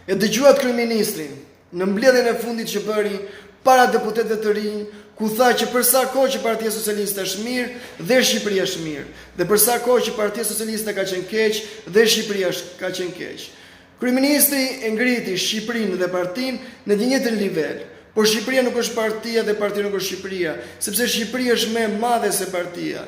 E dëgjuat kryeministrin në mbledhjen e fundit që bëri para deputetëve të rinj, ku tha që për sa kohë që Partia Socialiste është mirë dhe Shqipëria është mirë, dhe për sa kohë që Partia Socialiste ka qenë keq dhe Shqipëria ka qenë keq. Kryeministri e ngriti Shqipërinë dhe partinë në një njëjtin nivel. Por Shqipëria nuk është partia dhe partia nuk është Shqipëria, sepse Shqipëria është më e madhe se partia.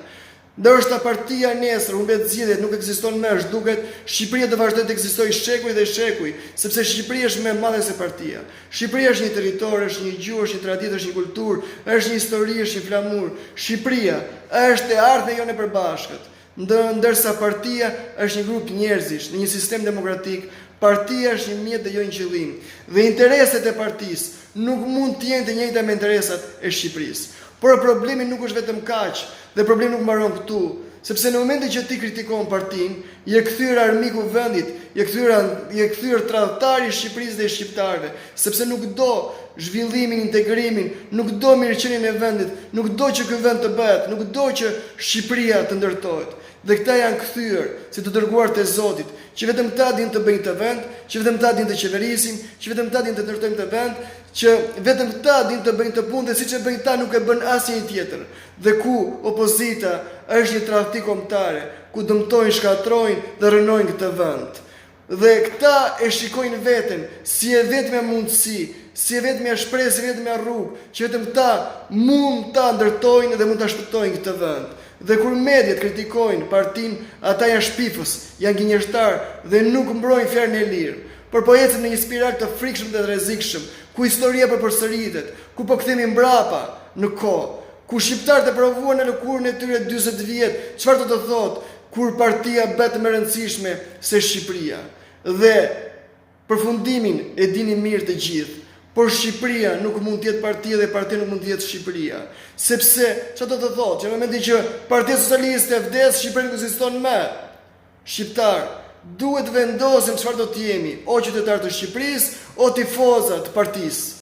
Ndërsa partia nesër humbet zgjedhjet, nuk ekziston më, është duket Shqipëria do vazhdojë të ekzistojë shekuj dhe shekuj, sepse Shqipëria është më e madhe se partia. Shqipëria është një territor, është një gjuhë, është një traditë, është një kulturë, është një histori, është një flamur. Shqipëria është e ardhmja jonë e përbashkët. Ndërsa partia është një grup njerëzish në një sistem demokratik, partia është një mjet dhe jo një qëllim. Dhe interesat e partisë nuk mund të jenë të njëjta me interesat e Shqipërisë. Por problemi nuk është vetëm kaq, dhe problemi nuk mbaron këtu, sepse në momentin që ti kritikon partinë, je kthyer armiku vendit, je kthyer tradhtari i Shqipërisë dhe i shqiptarëve, sepse nuk do zhvillimin, integrimin, nuk do mirëqenien e vendit, nuk do që ky vend të bëhet, nuk do që Shqipëria të ndërtohet. Dhe këta janë kthyer si të dërguar te Zoti, që vetëm ta dinë të bëjnë të vend, që vetëm ta dinë të qeverisin, që vetëm ta dinë të ndërtojnë të vend, që vetëm ta dinë të bëjnë të punë, dhe siç e bëjnë ta nuk e bën asnjë tjetër. Dhe ku opozita është një tradhti kombëtare, ku dëmtojnë, shkatrojnë dhe rënojnë këtë vend. Dhe këta e shikojnë veten si e vetmja mundësi, si e vetmja shpresë, si e vetmja rrugë, që vetëm ta mund ta ndërtojnë dhe mund ta shpëtojnë këtë vend. Dhe kur mediat kritikojnë partinë, ata janë shpifës, janë gënjeshtar dhe nuk mbrojnë fjalën e lirë. Por po ecën në një spiral të frikshëm dhe të rrezikshëm, ku historia përsëritet, ku po kthehemi mbrapa në kohë, ku shqiptarët e provuan në lëkurën e tyre 40 vjet, çfarë do të thotë kur partia bëhet më e rëndësishme se Shqipëria. Dhe përfundimin e dini mirë të gjithë. Por Shqipëria nuk mund të jetë partia dhe partia nuk mund të jetë Shqipëria. Sepse çfarë do të thotë, që në momentin që Partia Socialiste vdes, Shqipëria nuk ekziston më. Shqiptar, duhet vendosim çfarë do të jemi, o qytetar të Shqipërisë, o tifozat të partisë.